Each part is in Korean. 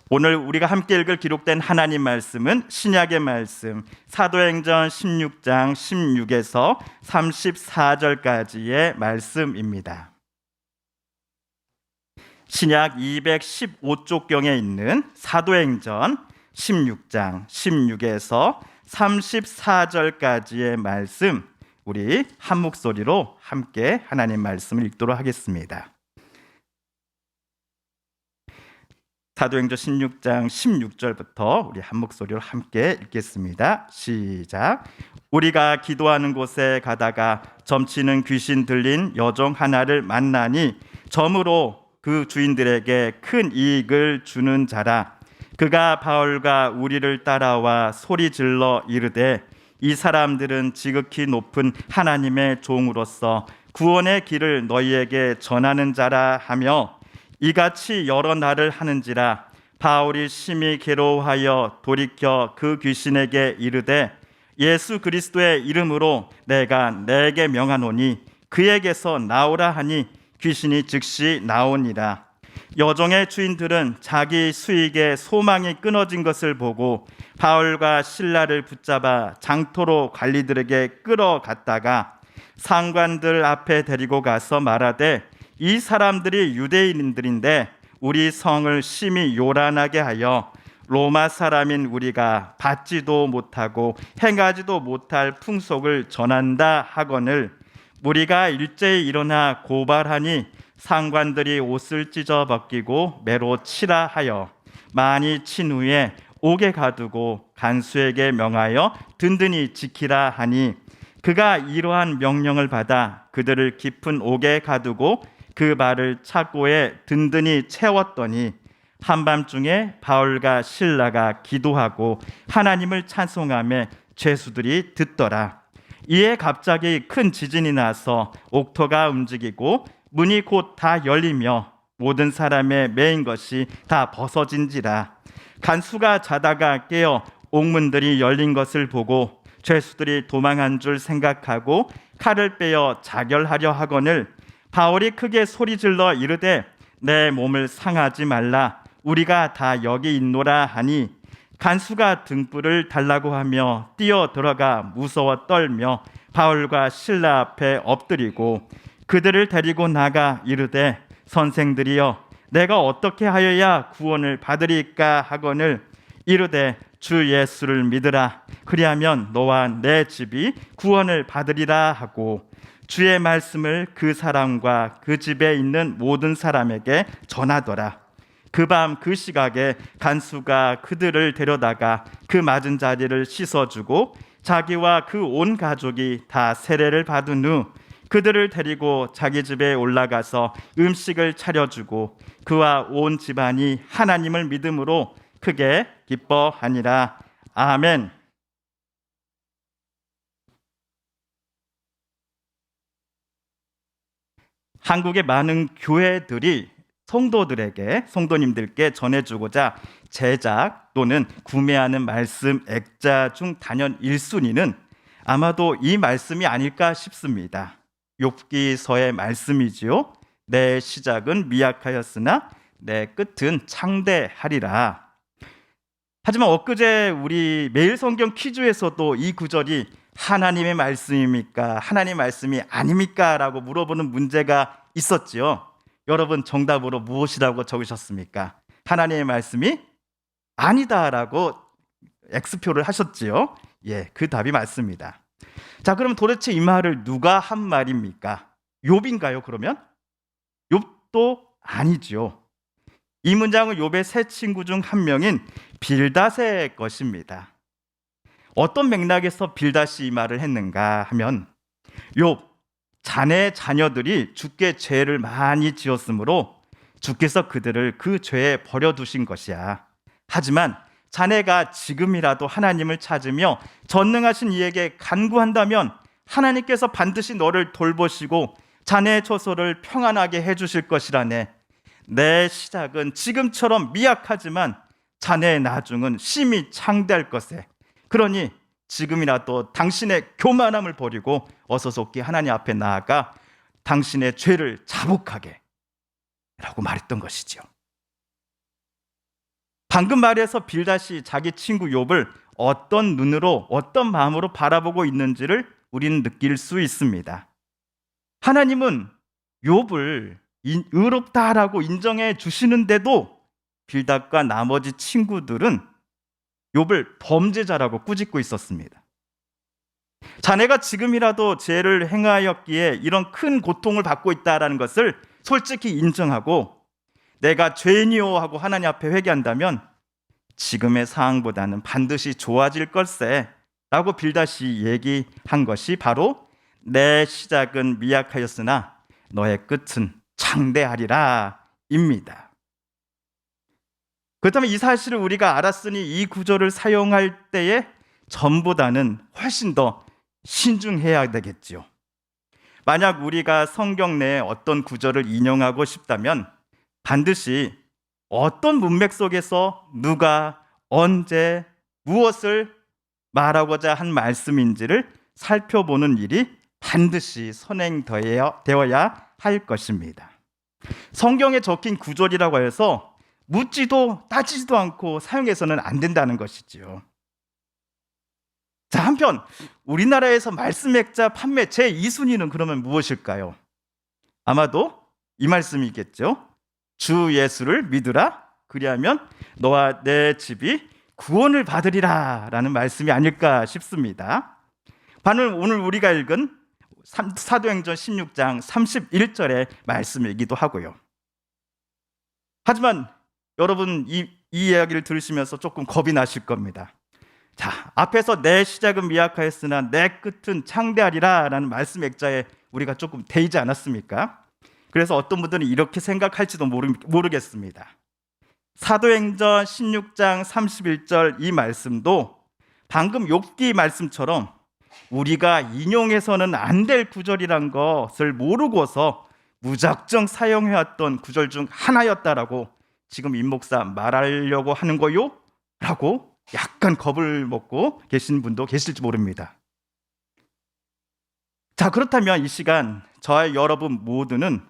오늘 우리가 함께 읽을 기록된 하나님 말씀은 신약의 말씀 사도행전 16장 16에서 34절까지의 말씀입니다. 신약 215쪽경에 있는 사도행전 16장 16에서 34절까지의 말씀, 우리 한 목소리로 함께 하나님 말씀을 읽도록 하겠습니다. 사도행전 16장 16절부터 우리 한 목소리로 함께 읽겠습니다. 시작. 우리가 기도하는 곳에 가다가 점치는 귀신 들린 여종 하나를 만나니 점으로 그 주인들에게 큰 이익을 주는 자라. 그가 바울과 우리를 따라와 소리 질러 이르되 이 사람들은 지극히 높은 하나님의 종으로서 구원의 길을 너희에게 전하는 자라 하며 이같이 여러 날을 하는지라. 바울이 심히 괴로워하여 돌이켜 그 귀신에게 이르되 예수 그리스도의 이름으로 내가 내게 명하노니 그에게서 나오라 하니 귀신이 즉시 나오니라. 여종의 주인들은 자기 수익에 소망이 끊어진 것을 보고 바울과 실라를 붙잡아 장토로 관리들에게 끌어갔다가 상관들 앞에 데리고 가서 말하되 이 사람들이 유대인들인데 우리 성을 심히 요란하게 하여 로마 사람인 우리가 받지도 못하고 행하지도 못할 풍속을 전한다 하거늘 우리가 일제히 일어나 고발하니 상관들이 옷을 찢어 벗기고 매로 치라 하여 많이 친 후에 옥에 가두고 간수에게 명하여 든든히 지키라 하니 그가 이러한 명령을 받아 그들을 깊은 옥에 가두고 그 발을 착고에 든든히 채웠더니 한밤중에 바울과 실라가 기도하고 하나님을 찬송하며 죄수들이 듣더라. 이에 갑자기 큰 지진이 나서 옥토가 움직이고 문이 곧 다 열리며 모든 사람의 매인 것이 다 벗어진지라. 간수가 자다가 깨어 옥문들이 열린 것을 보고 죄수들이 도망한 줄 생각하고 칼을 빼어 자결하려 하거늘 바울이 크게 소리질러 이르되 내 몸을 상하지 말라. 우리가 다 여기 있노라 하니 간수가 등불을 달라고 하며 뛰어 들어가 무서워 떨며 바울과 실라 앞에 엎드리고 그들을 데리고 나가 이르되 선생들이여 내가 어떻게 하여야 구원을 받으리까 하거늘 이르되 주 예수를 믿으라. 그리하면 너와 내 집이 구원을 받으리라 하고 주의 말씀을 그 사람과 그 집에 있는 모든 사람에게 전하더라. 그 밤 그 시각에 간수가 그들을 데려다가 그 맞은 자리를 씻어주고 자기와 그 온 가족이 다 세례를 받은 후 그들을 데리고 자기 집에 올라가서 음식을 차려주고 그와 온 집안이 하나님을 믿음으로 크게 기뻐하니라. 아멘. 한국의 많은 교회들이 성도님들께 전해주고자 제작 또는 구매하는 말씀 액자 중 단연 1순위는 아마도 이 말씀이 아닐까 싶습니다. 욥기서의 말씀이지요. 내 시작은 미약하였으나 내 끝은 창대하리라. 하지만 엊그제 우리 매일 성경 퀴즈에서도 이 구절이 하나님의 말씀입니까? 하나님의 말씀이 아닙니까? 라고 물어보는 문제가 있었지요. 여러분 정답으로 무엇이라고 적으셨습니까? 하나님의 말씀이 아니다라고 X표를 하셨지요. 예, 그 답이 맞습니다. 자, 그럼 도대체 이 말을 누가 한 말입니까? 욥인가요? 그러면? 욥도 아니죠. 이 문장은 욥의 세 친구 중 한 명인 빌닷의 것입니다. 어떤 맥락에서 빌닷이 이 말을 했는가 하면 욥, 자네 자녀들이 주께 죄를 많이 지었으므로 주께서 그들을 그 죄에 버려두신 것이야. 하지만 자네가 지금이라도 하나님을 찾으며 전능하신 이에게 간구한다면 하나님께서 반드시 너를 돌보시고 자네의 처소를 평안하게 해주실 것이라네. 내 시작은 지금처럼 미약하지만 자네의 나중은 심히 창대할 것에. 그러니 지금이라도 당신의 교만함을 버리고 어서 속히 하나님 앞에 나아가 당신의 죄를 자복하게 라고 말했던 것이죠. 방금 말해서 빌닷이 자기 친구 욥을 어떤 눈으로 어떤 마음으로 바라보고 있는지를 우리는 느낄 수 있습니다. 하나님은 욥을 의롭다라고 인정해 주시는데도 빌닷과 나머지 친구들은 욥을 범죄자라고 꾸짖고 있었습니다. 자네가 지금이라도 죄를 행하였기에 이런 큰 고통을 받고 있다는 것을 솔직히 인정하고 내가 죄인이요 하고 하나님 앞에 회개한다면 지금의 상황보다는 반드시 좋아질 걸세 라고 빌닷이 얘기한 것이 바로 내 시작은 미약하였으나 너의 끝은 창대하리라 입니다. 그렇다면 이 사실을 우리가 알았으니 이 구절을 사용할 때에 전보다는 훨씬 더 신중해야 되겠죠. 만약 우리가 성경 내에 어떤 구절을 인용하고 싶다면 반드시 어떤 문맥 속에서 누가 언제 무엇을 말하고자 한 말씀인지를 살펴보는 일이 반드시 선행되어야 할 것입니다. 성경에 적힌 구절이라고 해서 묻지도 따지지도 않고 사용해서는 안 된다는 것이지요. 자, 한편 우리나라에서 말씀 액자 판매 제2순위는 그러면 무엇일까요? 아마도 이 말씀이겠죠. 주 예수를 믿으라, 그리하면 너와 내 집이 구원을 받으리라 라는 말씀이 아닐까 싶습니다. 반면 오늘 우리가 읽은 사도행전 16장 31절의 말씀이기도 하고요. 하지만 여러분 이 이야기를 들으시면서 조금 겁이 나실 겁니다. 자, 앞에서 내 시작은 미약하였으나 내 끝은 창대하리라 라는 말씀 액자에 우리가 조금 데이지 않았습니까? 그래서 어떤 분들은 이렇게 생각할지도 모르겠습니다. 사도행전 16장 31절 이 말씀도 방금 욥기 말씀처럼 우리가 인용해서는 안 될 구절이란 것을 모르고서 무작정 사용해왔던 구절 중 하나였다라고 지금 임 목사 말하려고 하는 거요? 라고 약간 겁을 먹고 계신 분도 계실지 모릅니다. 자, 그렇다면 이 시간 저와 여러분 모두는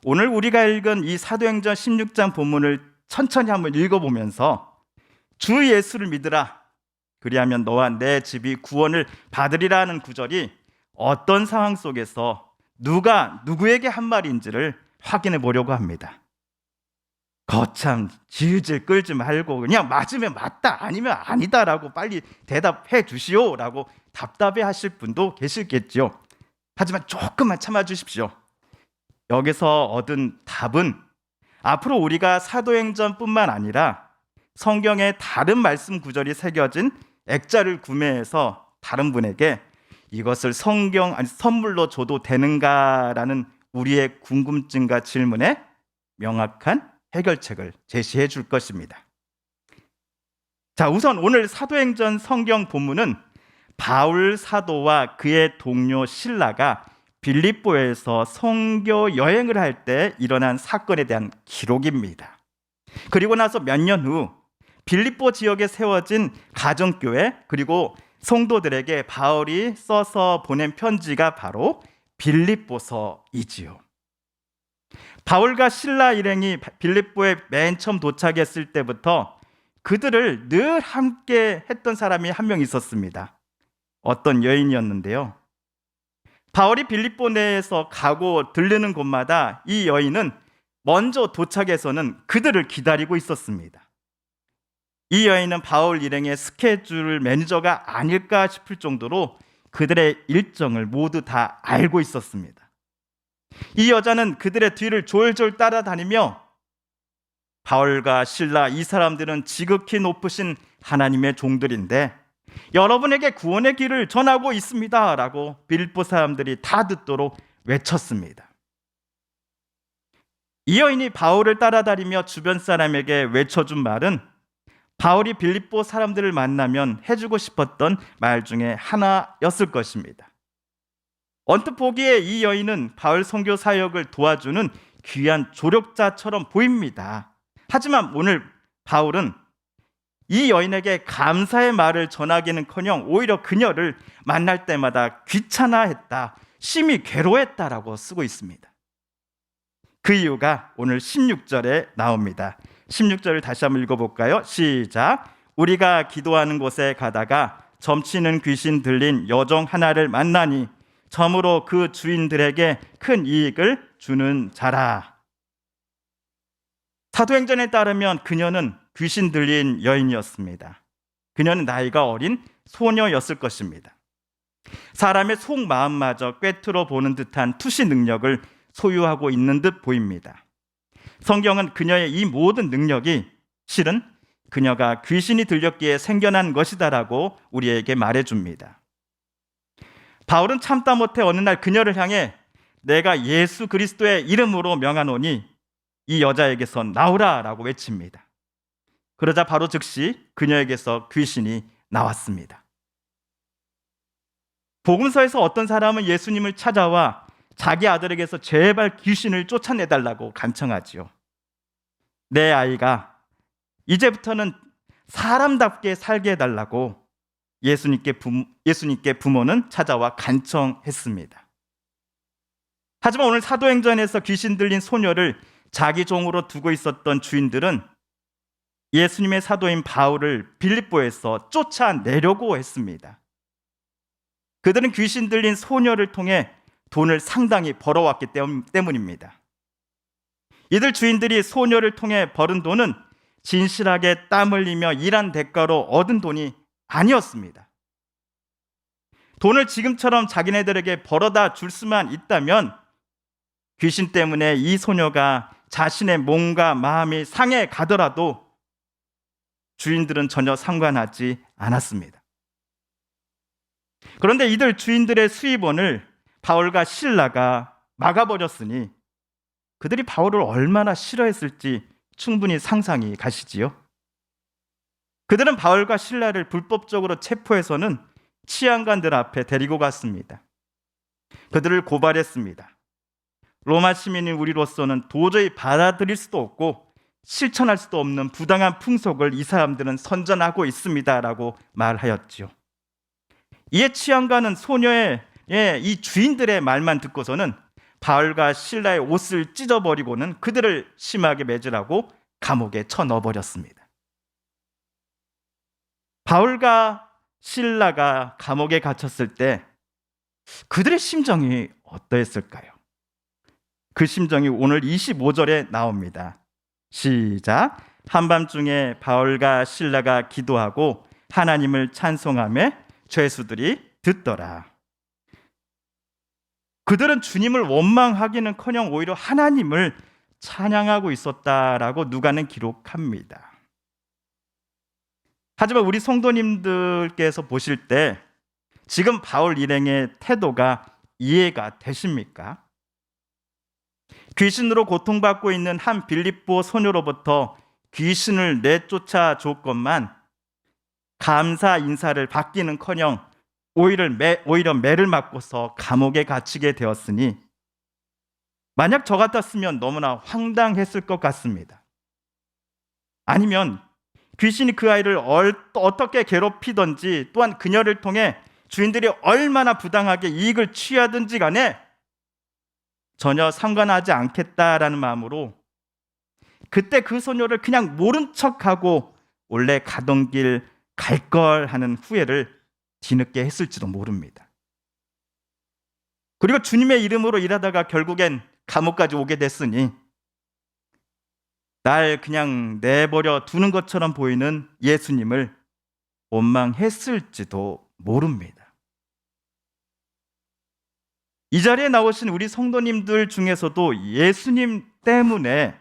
오늘 우리가 읽은 이 사도행전 16장 본문을 천천히 한번 읽어보면서 주 예수를 믿으라, 그리하면 너와 내 집이 구원을 받으리라는 구절이 어떤 상황 속에서 누가 누구에게 한 말인지를 확인해 보려고 합니다. 거참 질질 끌지 말고 그냥 맞으면 맞다 아니면 아니다라고 빨리 대답해 주시오라고 답답해 하실 분도 계실겠죠. 하지만 조금만 참아 주십시오. 여기서 얻은 답은 앞으로 우리가 사도행전뿐만 아니라 성경의 다른 말씀 구절이 새겨진 액자를 구매해서 다른 분에게 이것을 선물로 줘도 되는가라는 우리의 궁금증과 질문에 명확한 해결책을 제시해 줄 것입니다. 자, 우선 오늘 사도행전 성경 본문은 바울 사도와 그의 동료 실라가 빌립보에서 선교 여행을 할 때 일어난 사건에 대한 기록입니다. 그리고 나서 몇 년 후 빌립보 지역에 세워진 가정교회 그리고 성도들에게 바울이 써서 보낸 편지가 바로 빌립보서이지요. 바울과 실라 일행이 빌립보에 맨 처음 도착했을 때부터 그들을 늘 함께 했던 사람이 한 명 있었습니다. 어떤 여인이었는데요. 바울이 빌립보 내에서 가고 들르는 곳마다 이 여인은 먼저 도착해서는 그들을 기다리고 있었습니다. 이 여인은 바울 일행의 스케줄 매니저가 아닐까 싶을 정도로 그들의 일정을 모두 다 알고 있었습니다. 이 여자는 그들의 뒤를 졸졸 따라다니며 바울과 실라 이 사람들은 지극히 높으신 하나님의 종들인데 여러분에게 구원의 길을 전하고 있습니다 라고 빌립보 사람들이 다 듣도록 외쳤습니다. 이 여인이 바울을 따라다니며 주변 사람에게 외쳐준 말은 바울이 빌립보 사람들을 만나면 해주고 싶었던 말 중에 하나였을 것입니다. 언뜻 보기에 이 여인은 바울 선교 사역을 도와주는 귀한 조력자처럼 보입니다. 하지만 오늘 바울은 이 여인에게 감사의 말을 전하기는커녕 오히려 그녀를 만날 때마다 귀찮아했다, 심히 괴로워했다라고 쓰고 있습니다. 그 이유가 오늘 16절에 나옵니다. 16절을 다시 한번 읽어볼까요? 시작. 우리가 기도하는 곳에 가다가 점치는 귀신 들린 여종 하나를 만나니 점으로 그 주인들에게 큰 이익을 주는 자라. 사도행전에 따르면 그녀는 귀신 들린 여인이었습니다. 그녀는 나이가 어린 소녀였을 것입니다. 사람의 속마음마저 꿰뚫어 보는 듯한 투시 능력을 소유하고 있는 듯 보입니다. 성경은 그녀의 이 모든 능력이 실은 그녀가 귀신이 들렸기에 생겨난 것이다라고 우리에게 말해줍니다. 바울은 참다 못해 어느 날 그녀를 향해 내가 예수 그리스도의 이름으로 명하노니 이 여자에게서 나오라라고 외칩니다. 그러자 바로 즉시 그녀에게서 귀신이 나왔습니다. 복음서에서 어떤 사람은 예수님을 찾아와 자기 아들에게서 제발 귀신을 쫓아내달라고 간청하지요. 내 아이가 이제부터는 사람답게 살게 해달라고 예수님께 부모는 찾아와 간청했습니다. 하지만 오늘 사도행전에서 귀신 들린 소녀를 자기 종으로 두고 있었던 주인들은 예수님의 사도인 바울을 빌립보에서 쫓아내려고 했습니다. 그들은 귀신 들린 소녀를 통해 돈을 상당히 벌어왔기 때문입니다. 이들 주인들이 소녀를 통해 벌은 돈은 진실하게 땀 흘리며 일한 대가로 얻은 돈이 아니었습니다. 돈을 지금처럼 자기네들에게 벌어다 줄 수만 있다면 귀신 때문에 이 소녀가 자신의 몸과 마음이 상해 가더라도 주인들은 전혀 상관하지 않았습니다. 그런데 이들 주인들의 수입원을 바울과 실라가 막아버렸으니 그들이 바울을 얼마나 싫어했을지 충분히 상상이 가시지요. 그들은 바울과 실라를 불법적으로 체포해서는 치안관들 앞에 데리고 갔습니다. 그들을 고발했습니다. 로마 시민인 우리로서는 도저히 받아들일 수도 없고 실천할 수도 없는 부당한 풍속을 이 사람들은 선전하고 있습니다라고 말하였지요. 이에 치안관은 소녀의 이 주인들의 말만 듣고서는 바울과 실라의 옷을 찢어버리고는 그들을 심하게 매질하고 감옥에 쳐넣어버렸습니다. 바울과 실라가 감옥에 갇혔을 때 그들의 심정이 어떠했을까요? 그 심정이 오늘 25절에 나옵니다. 시작. 한밤중에 바울과 실라가 기도하고 하나님을 찬송하며 죄수들이 듣더라. 그들은 주님을 원망하기는커녕 오히려 하나님을 찬양하고 있었다라고 누가는 기록합니다. 하지만 우리 성도님들께서 보실 때 지금 바울 일행의 태도가 이해가 되십니까? 귀신으로 고통받고 있는 한 빌립보 소녀로부터 귀신을 내쫓아 줬건만 감사 인사를 받기는커녕 오히려 매를 맞고서 감옥에 갇히게 되었으니 만약 저 같았으면 너무나 황당했을 것 같습니다. 아니면 귀신이 그 아이를 어떻게 괴롭히든지 또한 그녀를 통해 주인들이 얼마나 부당하게 이익을 취하든지 간에 전혀 상관하지 않겠다라는 마음으로 그때 그 소녀를 그냥 모른 척하고 원래 가던 길 갈 걸 하는 후회를 뒤늦게 했을지도 모릅니다. 그리고 주님의 이름으로 일하다가 결국엔 감옥까지 오게 됐으니 날 그냥 내버려 두는 것처럼 보이는 예수님을 원망했을지도 모릅니다. 이 자리에 나오신 우리 성도님들 중에서도 예수님 때문에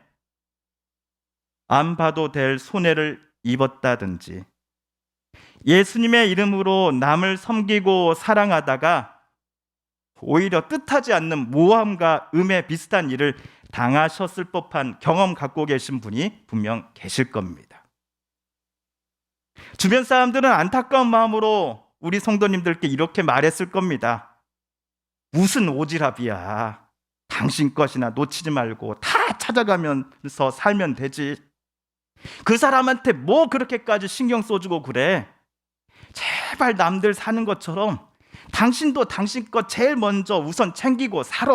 안 봐도 될 손해를 입었다든지 예수님의 이름으로 남을 섬기고 사랑하다가 오히려 뜻하지 않는 모함과 음해 비슷한 일을 당하셨을 법한 경험 갖고 계신 분이 분명 계실 겁니다. 주변 사람들은 안타까운 마음으로 우리 성도님들께 이렇게 말했을 겁니다. 무슨 오지랖이야. 당신 것이나 놓치지 말고 다 찾아가면서 살면 되지. 그 사람한테 뭐 그렇게까지 신경 써주고 그래. 제발 남들 사는 것처럼 당신도 당신 것 제일 먼저 우선 챙기고 살아.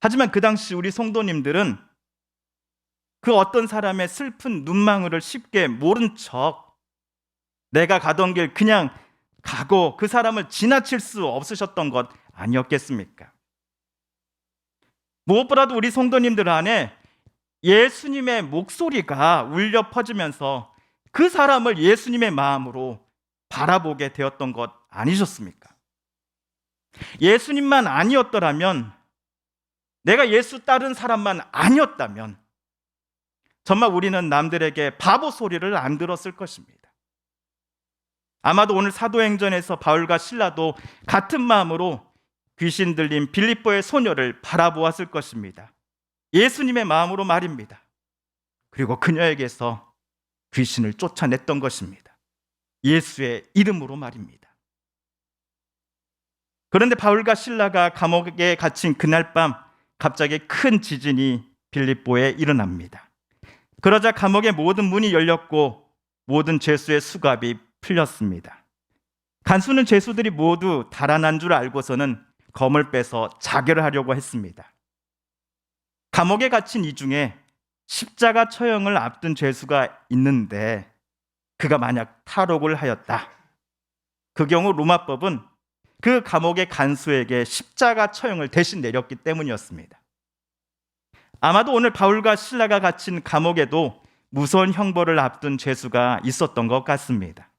하지만 그 당시 우리 성도님들은 그 어떤 사람의 슬픈 눈망울을 쉽게 모른 척 내가 가던 길 그냥 가고 그 사람을 지나칠 수 없으셨던 것 아니었겠습니까? 무엇보다도 우리 성도님들 안에 예수님의 목소리가 울려 퍼지면서 그 사람을 예수님의 마음으로 바라보게 되었던 것 아니셨습니까? 예수님만 아니었더라면, 내가 예수 따른 사람만 아니었다면 정말 우리는 남들에게 바보 소리를 안 들었을 것입니다. 아마도 오늘 사도행전에서 바울과 실라도 같은 마음으로 귀신 들린 빌립보의 소녀를 바라보았을 것입니다. 예수님의 마음으로 말입니다. 그리고 그녀에게서 귀신을 쫓아냈던 것입니다. 예수의 이름으로 말입니다. 그런데 바울과 실라가 감옥에 갇힌 그날 밤 갑자기 큰 지진이 빌립보에 일어납니다. 그러자 감옥의 모든 문이 열렸고 모든 죄수의 수갑이 풀렸습니다. 간수는 죄수들이 모두 달아난 줄 알고서는 검을 빼서 자결을 하려고 했습니다. 감옥에 갇힌 이 중에 십자가 처형을 앞둔 죄수가 있는데 그가 만약 탈옥을 하였다. 그 경우 로마법은 그 감옥의 간수에게 십자가 처형을 대신 내렸기 때문이었습니다. 아마도 오늘 바울과 실라가 갇힌 감옥에도 무서운 형벌을 앞둔 죄수가 있었던 것 같습니다.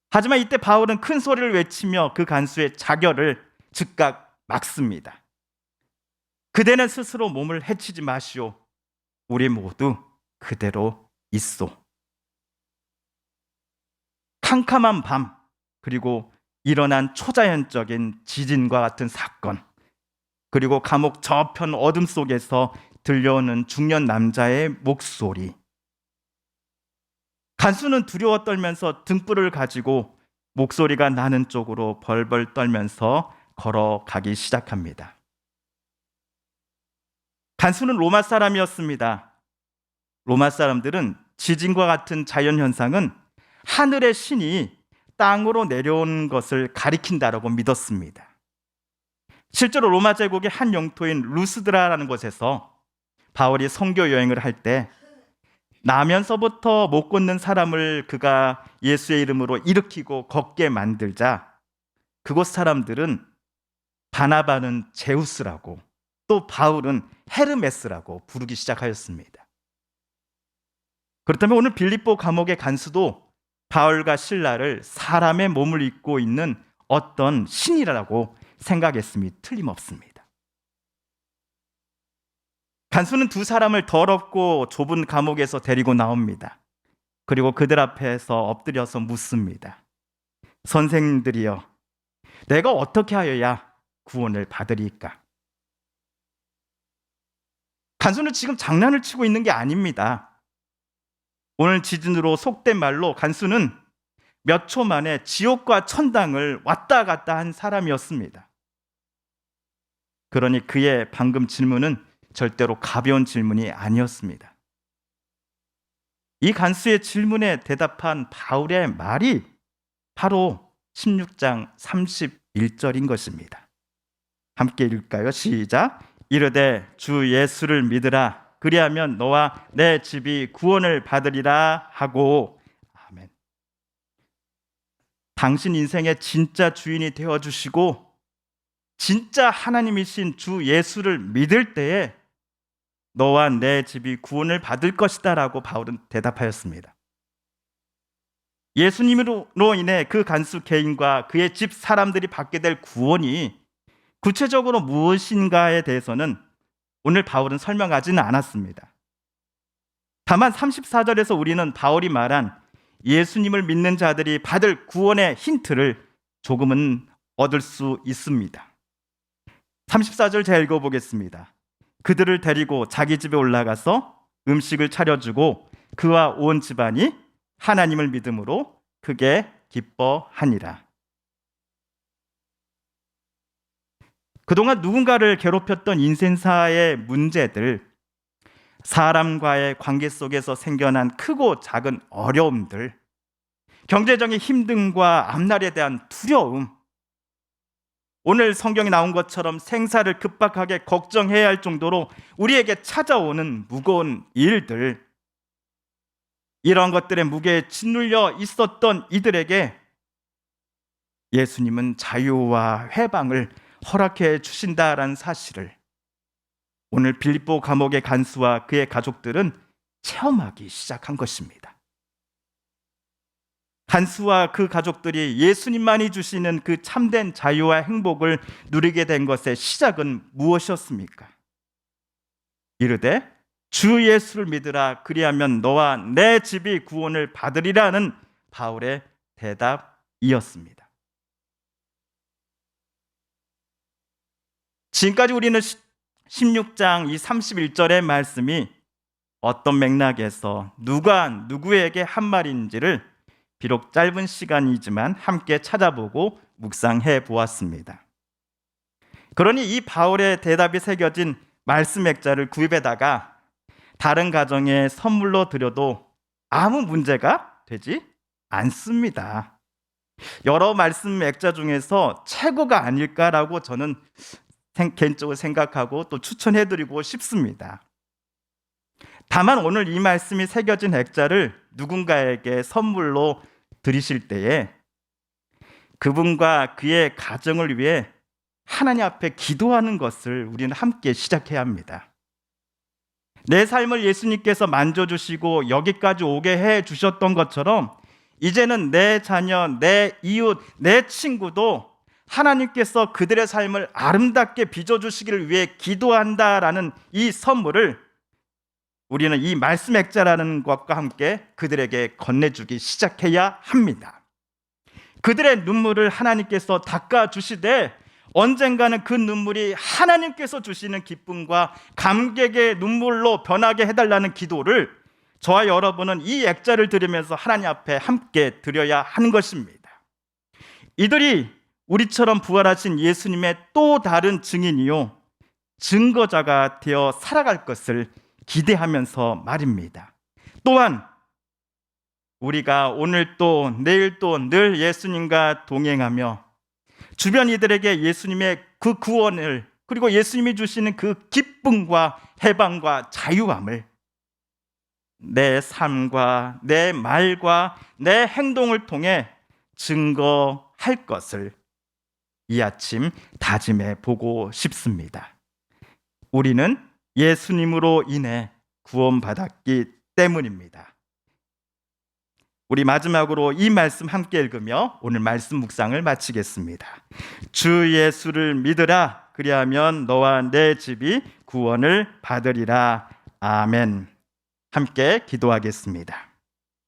하지만 이때 바울은 큰 소리를 외치며 그 간수의 자결을 즉각 막습니다. 그대는 스스로 몸을 해치지 마시오. 우리 모두 그대로 있소. 캄캄한 밤, 그리고 일어난 초자연적인 지진과 같은 사건, 그리고 감옥 저편 어둠 속에서 들려오는 중년 남자의 목소리. 간수는 두려워 떨면서 등불을 가지고 목소리가 나는 쪽으로 벌벌 떨면서 걸어가기 시작합니다. 간수는 로마 사람이었습니다. 로마 사람들은 지진과 같은 자연현상은 하늘의 신이 땅으로 내려오는 것을 가리킨다라고 믿었습니다. 실제로 로마 제국의 한 영토인 루스드라라는 곳에서 바울이 선교 여행을 할 때 나면서부터 못 걷는 사람을 그가 예수의 이름으로 일으키고 걷게 만들자 그곳 사람들은 바나바는 제우스라고 또 바울은 헤르메스라고 부르기 시작하였습니다. 그렇다면 오늘 빌립보 감옥의 간수도 바울과 실라를 사람의 몸을 입고 있는 어떤 신이라고 생각했음이 틀림없습니다. 간수는 두 사람을 더럽고 좁은 감옥에서 데리고 나옵니다. 그리고 그들 앞에서 엎드려서 묻습니다. 선생님들이여, 내가 어떻게 하여야 구원을 받으리까? 간수는 지금 장난을 치고 있는 게 아닙니다. 오늘 지진으로 속된 말로 간수는 몇 초 만에 지옥과 천당을 왔다 갔다 한 사람이었습니다. 그러니 그의 방금 질문은 절대로 가벼운 질문이 아니었습니다. 이 간수의 질문에 대답한 바울의 말이 바로 16장 31절인 것입니다. 함께 읽을까요? 시작. 이르되 주 예수를 믿으라. 그리하면 너와 내 집이 구원을 받으리라 하고. 아멘. 당신 인생의 진짜 주인이 되어주시고 진짜 하나님이신 주 예수를 믿을 때에 너와 내 집이 구원을 받을 것이다 라고 바울은 대답하였습니다. 예수님으로 인해 그 간수 개인과 그의 집 사람들이 받게 될 구원이 구체적으로 무엇인가에 대해서는 오늘 바울은 설명하지는 않았습니다. 다만 34절에서 우리는 바울이 말한 예수님을 믿는 자들이 받을 구원의 힌트를 조금은 얻을 수 있습니다. 34절 제가 읽어보겠습니다. 그들을 데리고 자기 집에 올라가서 음식을 차려주고 그와 온 집안이 하나님을 믿음으로 크게 기뻐하니라. 그동안 누군가를 괴롭혔던 인생사의 문제들, 사람과의 관계 속에서 생겨난 크고 작은 어려움들, 경제적인 힘듦과 앞날에 대한 두려움, 오늘 성경에 나온 것처럼 생사를 급박하게 걱정해야 할 정도로 우리에게 찾아오는 무거운 일들, 이런 것들의 무게에 짓눌려 있었던 이들에게 예수님은 자유와 해방을 허락해 주신다라는 사실을 오늘 빌립보 감옥의 간수와 그의 가족들은 체험하기 시작한 것입니다. 간수와 그 가족들이 예수님만이 주시는 그 참된 자유와 행복을 누리게 된 것의 시작은 무엇이었습니까? 이르되 주 예수를 믿으라, 그리하면 너와 내 집이 구원을 받으리라는 바울의 대답이었습니다. 지금까지 우리는 16장 이 31절의 말씀이 어떤 맥락에서 누가 누구에게 한 말인지를 비록 짧은 시간이지만 함께 찾아보고 묵상해 보았습니다. 그러니 이 바울의 대답이 새겨진 말씀 액자를 구입에다가 다른 가정에 선물로 드려도 아무 문제가 되지 않습니다. 여러 말씀 액자 중에서 최고가 아닐까라고 저는 개인적으로 생각하고 또 추천해드리고 싶습니다. 다만 오늘 이 말씀이 새겨진 액자를 누군가에게 선물로 드리실 때에 그분과 그의 가정을 위해 하나님 앞에 기도하는 것을 우리는 함께 시작해야 합니다. 내 삶을 예수님께서 만져주시고 여기까지 오게 해주셨던 것처럼 이제는 내 자녀, 내 이웃, 내 친구도 하나님께서 그들의 삶을 아름답게 빚어주시기를 위해 기도한다라는 이 선물을 우리는 이 말씀 액자라는 것과 함께 그들에게 건네주기 시작해야 합니다. 그들의 눈물을 하나님께서 닦아주시되 언젠가는 그 눈물이 하나님께서 주시는 기쁨과 감격의 눈물로 변하게 해달라는 기도를 저와 여러분은 이 액자를 드리면서 하나님 앞에 함께 드려야 하는 것입니다. 이들이 우리처럼 부활하신 예수님의 또 다른 증인이요 증거자가 되어 살아갈 것을 기대하면서 말입니다. 또한 우리가 오늘 또 내일 또 늘 예수님과 동행하며 주변 이들에게 예수님의 그 구원을 그리고 예수님이 주시는 그 기쁨과 해방과 자유함을 내 삶과 내 말과 내 행동을 통해 증거할 것을 이 아침 다짐해 보고 싶습니다. 우리는 예수님으로 인해 구원받았기 때문입니다. 우리 마지막으로 이 말씀 함께 읽으며 오늘 말씀 묵상을 마치겠습니다. 주 예수를 믿으라, 그리하면 너와 내 집이 구원을 받으리라. 아멘. 함께 기도하겠습니다.